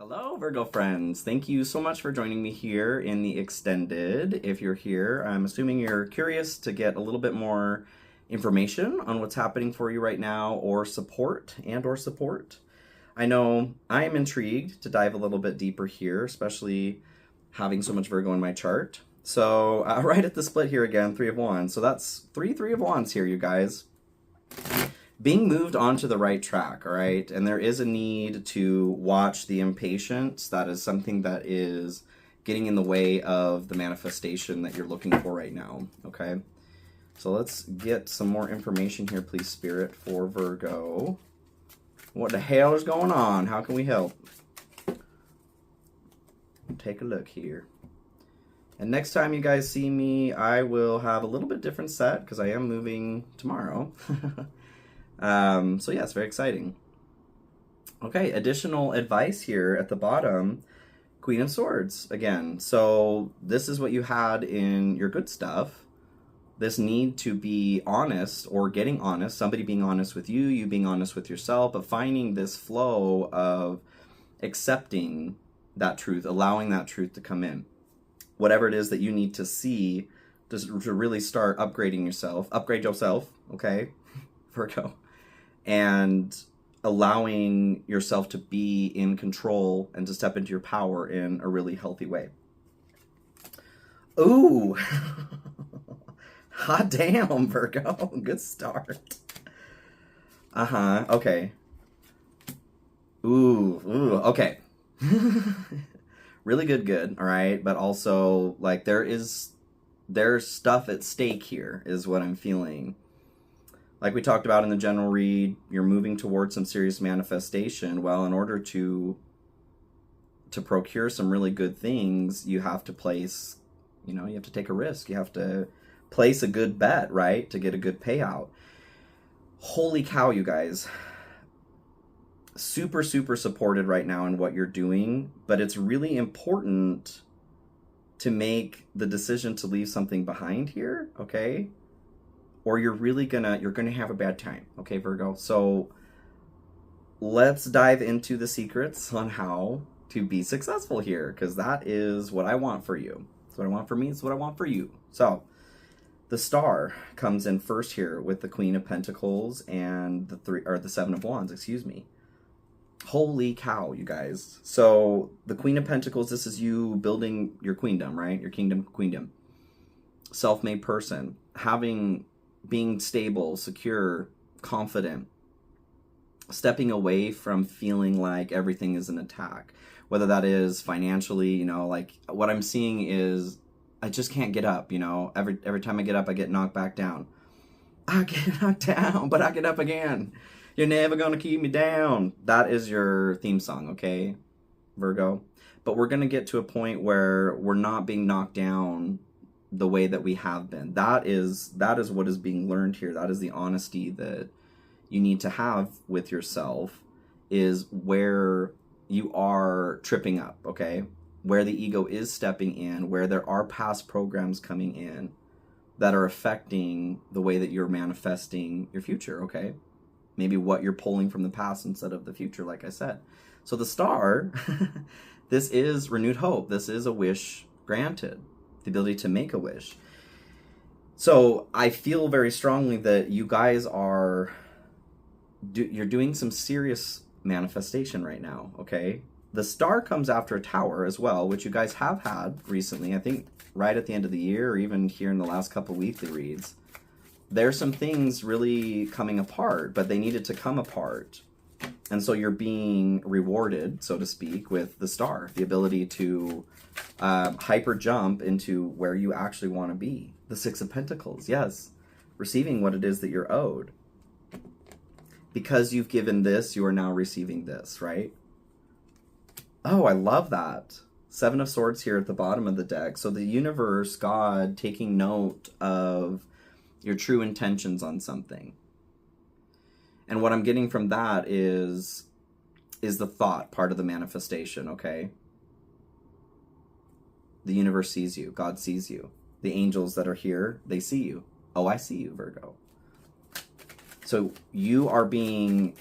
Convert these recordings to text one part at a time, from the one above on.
Hello, Virgo friends. Thank you so much for joining me here in the extended. If you're here, I'm assuming you're curious to get a little bit more information on what's happening for you right now, or support. I know I'm intrigued to dive a little bit deeper here, especially having so much Virgo in my chart. So right at the split here again, Three of Wands. So that's three of Wands here, you guys. Being moved onto the right track, all right? And there is a need to watch the impatience. That is something that is getting in the way of the manifestation that you're looking for right now, okay? So let's get some more information here, please, Spirit, for Virgo. What the hell is going on? How can we help? Take a look here. And next time you guys see me, I will have a little bit different set because I am moving tomorrow. So yeah, it's very exciting. Okay, additional advice here at the bottom, Queen of Swords again. So this is what you had in your good stuff. This need to be honest, or getting honest, somebody being honest with you, you being honest with yourself, but finding this flow of accepting that truth, allowing that truth to come in. Whatever it is that you need to see to really start upgrading yourself, upgrade yourself, okay, Virgo, and allowing yourself to be in control and to step into your power in a really healthy way. Ooh, hot damn, Virgo, good start. Okay. Ooh, okay. Really good, all right? But also, like, there's stuff at stake here, is what I'm feeling. Like we talked about in the general read, you're moving towards some serious manifestation. Well, in order to procure some really good things, you have to place, you have to take a risk. You have to place a good bet, right? To get a good payout. Holy cow, you guys. Super supported right now in what you're doing, but it's really important to make the decision to leave something behind here, okay? Or you're gonna have a bad time, okay, Virgo? So let's dive into the secrets on how to be successful here, because that is what I want for you. It's what I want for me, it's what I want for you. So the Star comes in first here with the Queen of Pentacles and the Seven of Wands, excuse me. Holy cow, you guys. So the Queen of Pentacles, this is you building your queendom, right? Your queendom. Self-made person, being stable, secure, confident, stepping away from feeling like everything is an attack, whether that is financially, like what I'm seeing is I just can't get up, every time I get up, I get knocked back down. I get knocked down, but I get up again. You're never gonna keep me down. That is your theme song, okay, Virgo? But we're gonna get to a point where we're not being knocked down the way that we have been. That is what is being learned here. That is the honesty that you need to have with yourself, is where you are tripping up, okay? Where the ego is stepping in, where there are past programs coming in that are affecting the way that you're manifesting your future, okay? Maybe what you're pulling from the past instead of the future, like I said. So the Star, this is renewed hope. This is a wish granted, the ability to make a wish. So I feel very strongly that you guys you're doing some serious manifestation right now, okay? The Star comes after a Tower as well, which you guys have had recently, I think right at the end of the year, or even here in the last couple weekly reads. There's some things really coming apart, but they needed to come apart. And so you're being rewarded, so to speak, with the Star, the ability to hyper jump into where you actually want to be. The Six of Pentacles, yes, receiving what it is that you're owed. Because you've given this, you are now receiving this, right? Oh, I love that. Seven of Swords here at the bottom of the deck. So the universe, God, taking note of your true intentions on something. And what I'm getting from that is the thought part of the manifestation, okay? The universe sees you. God sees you. The angels that are here, they see you. Oh, I see you, Virgo. So you're being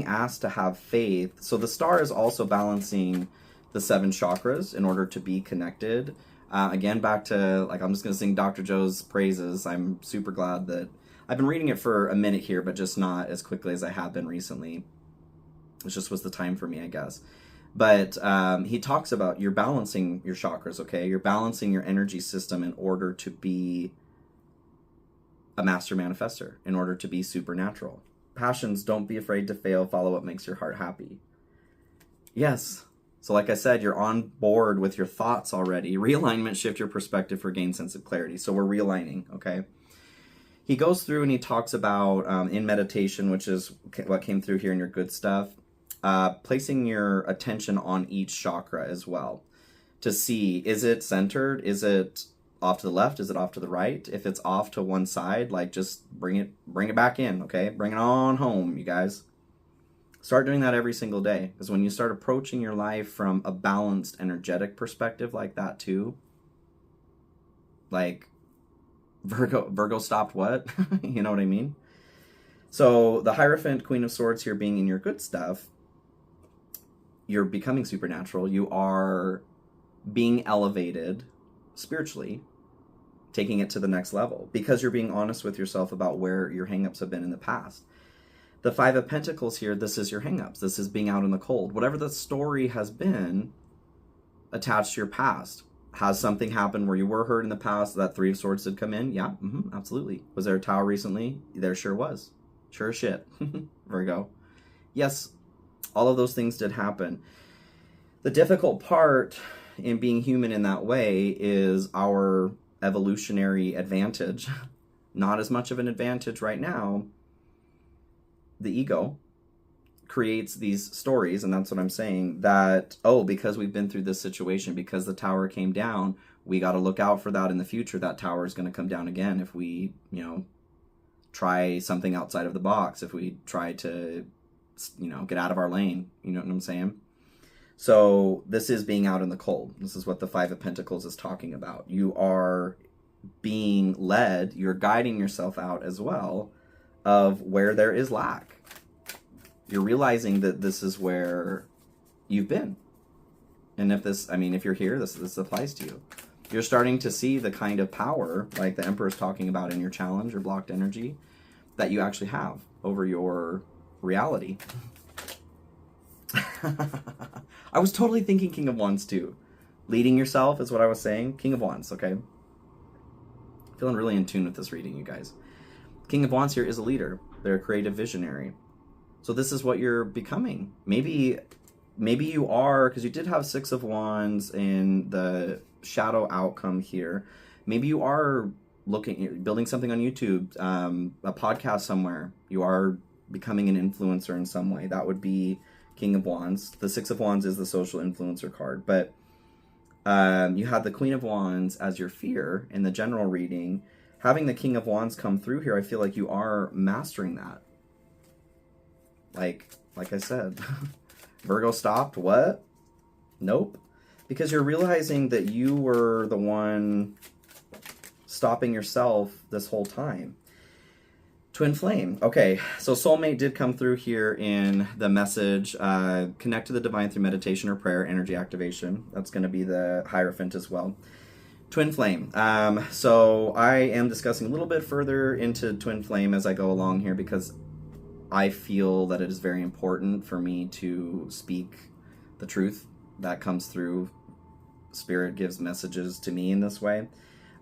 asked to have faith. So the star is also balancing the 7 chakras in order to be connected. Again, back to, like, I'm just going to sing Dr. Joe's praises. I'm super glad that I've been reading it for a minute here, but just not as quickly as I have been recently. It just was the time for me, I guess. But he talks about you're balancing your chakras, okay? You're balancing your energy system in order to be a master manifester, in order to be supernatural. Passions, don't be afraid to fail. Follow what makes your heart happy. Yes. So like I said, you're on board with your thoughts already. Realignment, shift your perspective for gain sense of clarity. So we're realigning, okay? He goes through and he talks about, in meditation, which is what came through here in your good stuff, placing your attention on each chakra as well to see, is it centered? Is it off to the left? Is it off to the right? If it's off to one side, like, just bring it back in, okay? Bring it on home, you guys. Start doing that every single day, because when you start approaching your life from a balanced, energetic perspective like that too, like Virgo stopped what? You know what I mean? So the Hierophant, Queen of Swords here being in your good stuff, you're becoming supernatural. You are being elevated spiritually, taking it to the next level, because you're being honest with yourself about where your hangups have been in the past. The 5 of Pentacles here, this is your hangups. This is being out in the cold. Whatever the story has been attached to your past. Has something happened where you were hurt in the past? That 3 of Swords did come in? Yeah, absolutely. Was there a tower recently? There sure was. Sure as shit. Virgo. Yes, all of those things did happen. The difficult part in being human in that way is our evolutionary advantage. Not as much of an advantage right now. The ego creates these stories, and that's what I'm saying, that, oh, because we've been through this situation, because the tower came down, we got to look out for that in the future. That tower is going to come down again if we, try something outside of the box, if we try to, get out of our lane. You know what I'm saying? So this is being out in the cold. This is what the 5 of Pentacles is talking about. You are being led, you're guiding yourself out as well of where there is lack. You're realizing that this is where you've been. And if you're here, this applies to you. You're starting to see the kind of power, like the Emperor is talking about in your challenge or blocked energy, that you actually have over your reality. I was totally thinking King of Wands too. Leading yourself is what I was saying. King of Wands, okay? Feeling really in tune with this reading, you guys. King of Wands here is a leader. They're a creative visionary. So this is what you're becoming. Maybe you are, because you did have 6 of Wands in the shadow outcome here. Maybe you are building something on YouTube, a podcast somewhere. You are becoming an influencer in some way. That would be King of Wands. The 6 of Wands is the social influencer card. But you had the Queen of Wands as your fear in the general reading. Having the King of Wands come through here, I feel like you are mastering that. Like I said, Virgo stopped, what? Nope. Because you're realizing that you were the one stopping yourself this whole time. Twin flame. Okay, so soulmate did come through here in the message. Connect to the divine through meditation or prayer, energy activation. That's going to be the Hierophant as well. Twin flame. So I am discussing a little bit further into twin flame as I go along here, because I feel that it is very important for me to speak the truth that comes through. Spirit gives messages to me in this way.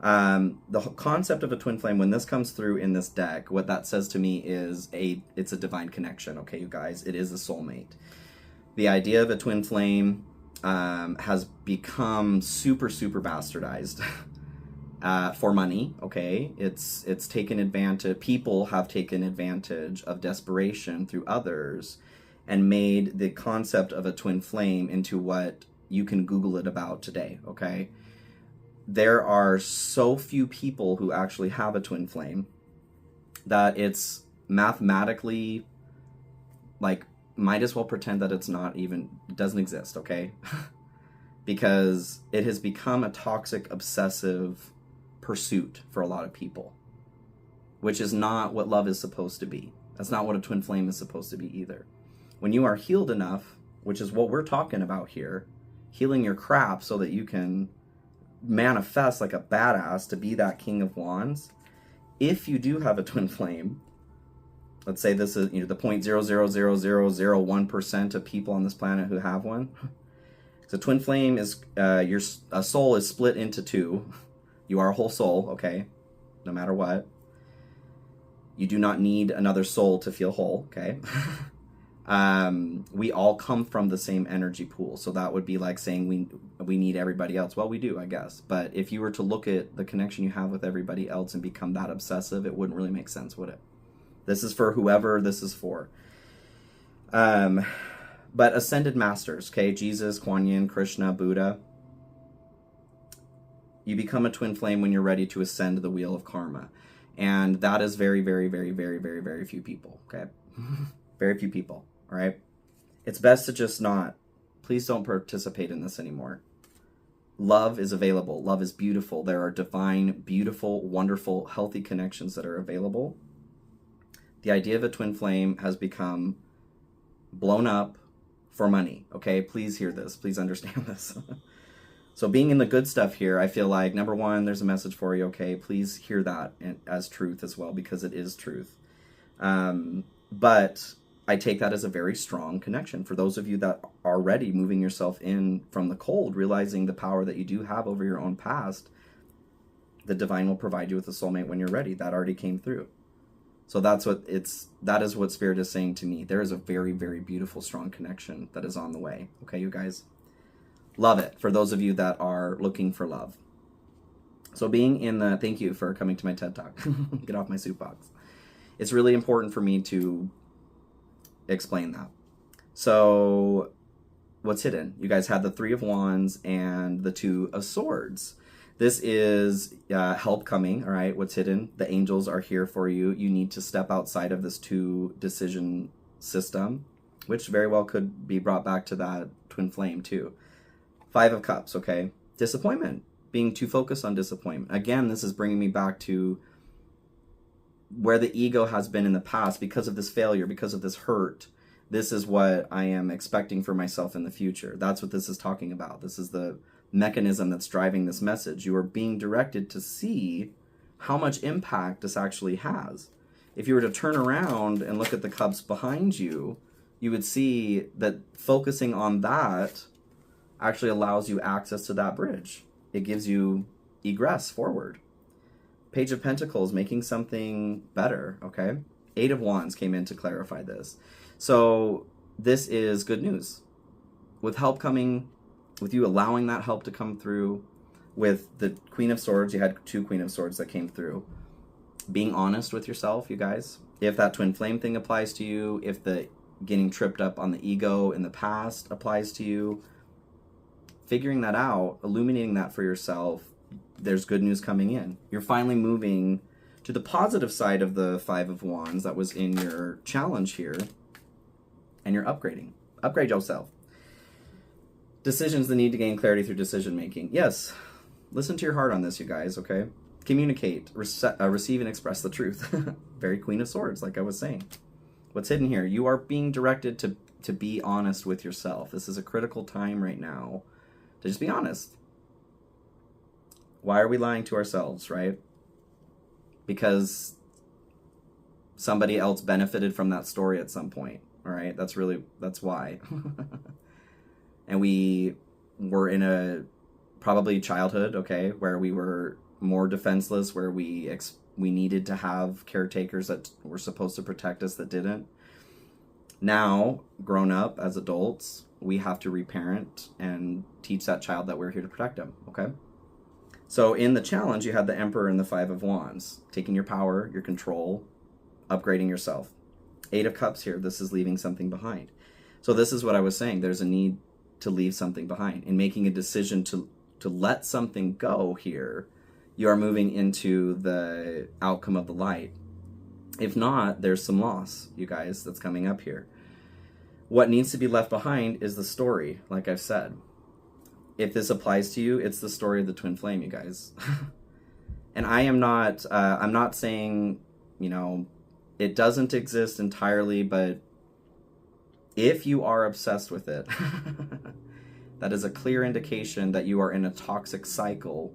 The concept of a twin flame, when this comes through in this deck, what that says to me is it's a divine connection. Okay, you guys, it is a soulmate. The idea of a twin flame has become super bastardized for money. Okay, it's taken advantage. People have taken advantage of desperation through others and made the concept of a twin flame into what you can Google it about today. Okay, there are so few people who actually have a twin flame that it's mathematically, like, might as well pretend that it doesn't exist. Okay. Because it has become a toxic, obsessive pursuit for a lot of people, which is not what love is supposed to be. That's not what a twin flame is supposed to be either. When you are healed enough, which is what we're talking about here, healing your crap so that you can manifest like a badass to be that King of Wands. If you do have a twin flame, let's say this is, you know, the 0.00001% of people on this planet who have one. So twin flame is your soul is split into two. You are a whole soul, okay, no matter what. You do not need another soul to feel whole, okay? We all come from the same energy pool. So that would be like saying we need everybody else. Well, we do, I guess. But if you were to look at the connection you have with everybody else and become that obsessive, it wouldn't really make sense, would it? This is for whoever this is for. But ascended masters, okay? Jesus, Kuan Yin, Krishna, Buddha. You become a twin flame when you're ready to ascend the wheel of karma. And that is very, very, very, very, very, very few people, okay? Very few people. All right, it's best to just not. Please don't participate in this anymore. Love is available. Love is beautiful. There are divine, beautiful, wonderful, healthy connections that are available. The idea of a twin flame has become blown up for money. Okay, please hear this. Please understand this. So being in the good stuff here, I feel like, number one, there's a message for you. Okay, please hear that as truth as well, because it is truth. But I take that as a very strong connection. For those of you that are already moving yourself in from the cold, realizing the power that you do have over your own past, the divine will provide you with a soulmate when you're ready. That already came through. So that is what Spirit is saying to me. There is a very, very beautiful, strong connection that is on the way. Okay, you guys? Love it. For those of you that are looking for love. So being in the, thank you for coming to my TED Talk. Get off my soapbox. It's really important for me to explain that. So what's hidden? You guys had the Three of Wands and the Two of Swords. This is help coming, all right? What's hidden? The angels are here for you. You need to step outside of this two decision system, which very well could be brought back to that twin flame too. Five of Cups, okay? Disappointment, being too focused on disappointment. Again, this is bringing me back to where the ego has been in the past because of this failure, because of this hurt. This is what I am expecting for myself in the future. That's what this is talking about. This is the mechanism that's driving this message. You are being directed to see how much impact this actually has. If you were to turn around and look at the cups behind you, you would see that focusing on that actually allows you access to that bridge. It gives you egress forward. Page of Pentacles, making something better, okay? Eight of Wands came in to clarify this. So this is good news. With help coming, with you allowing that help to come through, with the Queen of Swords, you had two Queen of Swords that came through. Being honest with yourself, you guys. If that twin flame thing applies to you, if the getting tripped up on the ego in the past applies to you, figuring that out, illuminating that for yourself, there's good news coming in. You're finally moving to the positive side of the Five of Wands that was in your challenge here, and you're upgrading. Upgrade yourself. Decisions, the need to gain clarity through decision making. Yes, listen to your heart on this, you guys, okay? Communicate, receive and express the truth. Very Queen of Swords, like I was saying. What's hidden here? You are being directed to be honest with yourself. This is a critical time right now to just be honest. Why are we lying to ourselves, right? Because somebody else benefited from that story at some point, all right? That's why. And we were in a probably childhood, okay, where we were more defenseless, where we needed to have caretakers that were supposed to protect us that didn't. Now, grown up as adults, we have to reparent and teach that child that we're here to protect them, okay? So in the challenge, you had the Emperor and the Five of Wands, taking your power, your control, upgrading yourself. Eight of Cups here, this is leaving something behind. So this is what I was saying. There's a need to leave something behind. In making a decision to let something go here, you are moving into the outcome of the light. If not, there's some loss, you guys, that's coming up here. What needs to be left behind is the story, like I've said. If this applies to you, it's the story of the twin flame, you guys. And I am not, I'm not saying, you know, It doesn't exist entirely, but if you are obsessed with it, that is a clear indication that you are in a toxic cycle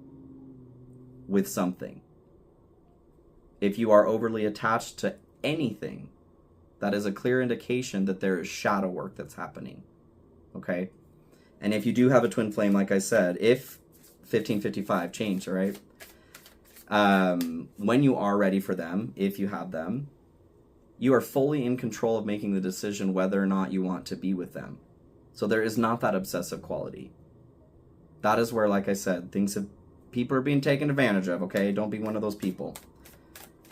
with something. If you are overly attached to anything, that is a clear indication that there is shadow work that's happening. Okay? And if you do have a twin flame, like I said, if 1555 changed, all right? When you are ready for them, if you have them, you are fully in control of making the decision whether or not you want to be with them. So there is not that obsessive quality. That is where, like I said, people are being taken advantage of, okay? Don't be one of those people.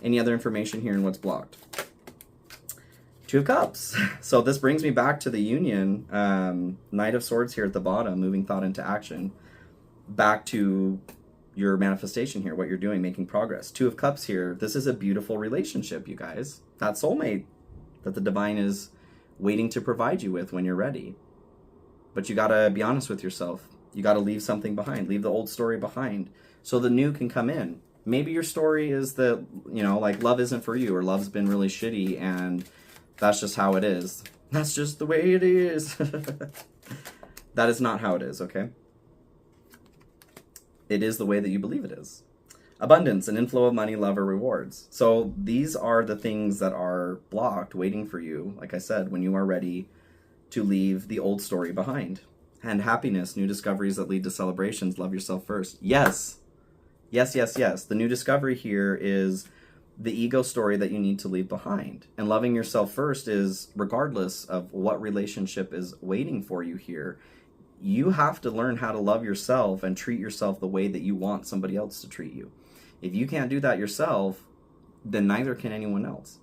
Any other information here in what's blocked? Two of Cups. So this brings me back to the union. Knight of Swords here at the bottom, moving thought into action. Back to your manifestation here, what you're doing, making progress. Two of Cups here. This is a beautiful relationship, you guys. That soulmate that the divine is waiting to provide you with when you're ready. But you gotta be honest with yourself. You gotta leave something behind. Leave the old story behind so the new can come in. Maybe your story is that, you know, like love isn't for you, or love's been really shitty and that's just how it is. That's just the way it is. That is not how it is, okay? It is the way that you believe it is. Abundance, an inflow of money, love, or rewards. So these are the things that are blocked, waiting for you, like I said, when you are ready to leave the old story behind. And happiness, new discoveries that lead to celebrations. Love yourself first. Yes. Yes, yes, yes. The new discovery here is the ego story that you need to leave behind. And loving yourself first is, regardless of what relationship is waiting for you here, you have to learn how to love yourself and treat yourself the way that you want somebody else to treat you. If you can't do that yourself, then neither can anyone else.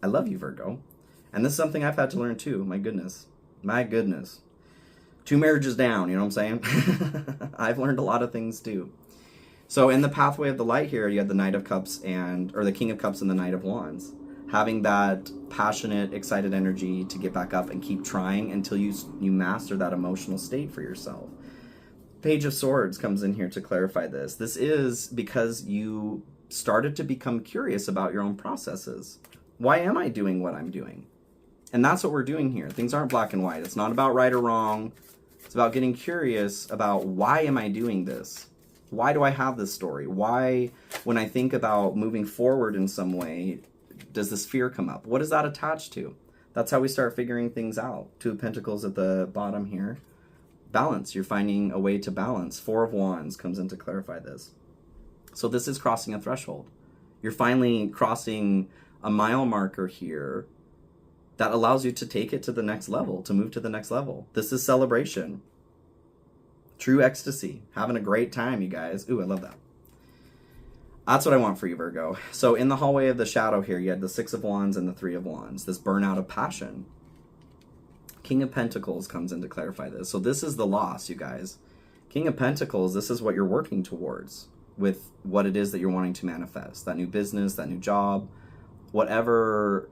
I love you, Virgo. And this is something I've had to learn too. My goodness. My goodness. 2 marriages down, you know what I'm saying? I've learned a lot of things too. So in the pathway of the light here, you have the Knight of Cups or the King of Cups and the Knight of Wands. Having that passionate, excited energy to get back up and keep trying until you master that emotional state for yourself. Page of Swords comes in here to clarify this. This is because you started to become curious about your own processes. Why am I doing what I'm doing? And that's what we're doing here. Things aren't black and white. It's not about right or wrong. It's about getting curious about, why am I doing this? Why do I have this story? Why, when I think about moving forward in some way, does this fear come up? What is that attached to? That's how we start figuring things out. 2 of Pentacles at the bottom here. Balance. You're finding a way to balance. 4 of Wands comes in to clarify this. So this is crossing a threshold. You're finally crossing a mile marker here that allows you to take it to the next level, to move to the next level. This is celebration. True ecstasy. Having a great time, you guys. Ooh, I love that. That's what I want for you, Virgo. So in the hallway of the shadow here, you had the 6 of Wands and the 3 of Wands. This burnout of passion. King of Pentacles comes in to clarify this. So this is the loss, you guys. King of Pentacles, this is what you're working towards with what it is that you're wanting to manifest. That new business, that new job, whatever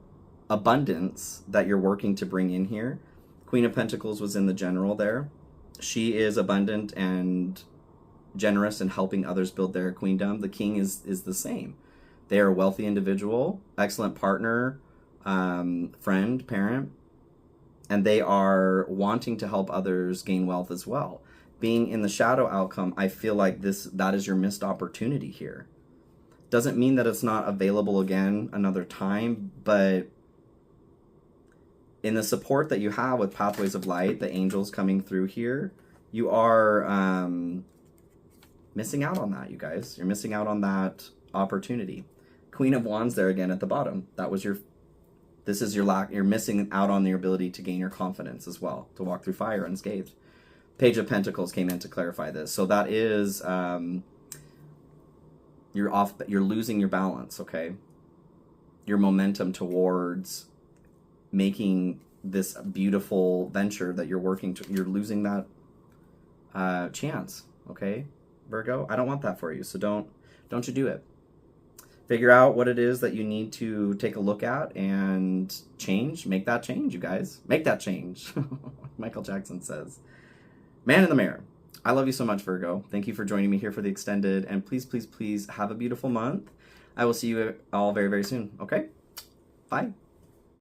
abundance that you're working to bring in here. Queen of Pentacles was in the general there. She is abundant and generous in helping others build their queendom. The king is the same. They are a wealthy individual, excellent partner, friend, parent, and they are wanting to help others gain wealth as well. Being in the shadow outcome, I feel like that is your missed opportunity here. Doesn't mean that it's not available again another time, but in the support that you have with Pathways of Light, the angels coming through here, you are missing out on that, you guys. You're missing out on that opportunity. Queen of Wands there again at the bottom. This is your lack. You're missing out on your ability to gain your confidence as well, to walk through fire unscathed. Page of Pentacles came in to clarify this. So that is, you're losing your balance, okay? Your momentum towards making this beautiful venture that you're working to, you're losing that chance, okay, Virgo? I don't want that for you, so don't you do it. Figure out what it is that you need to take a look at and change. Make that change, you guys. Make that change. Michael Jackson says. Man in the mirror. I love you so much, Virgo. Thank you for joining me here for the extended, and please, please, please have a beautiful month. I will see you all very, very soon. Okay? Bye.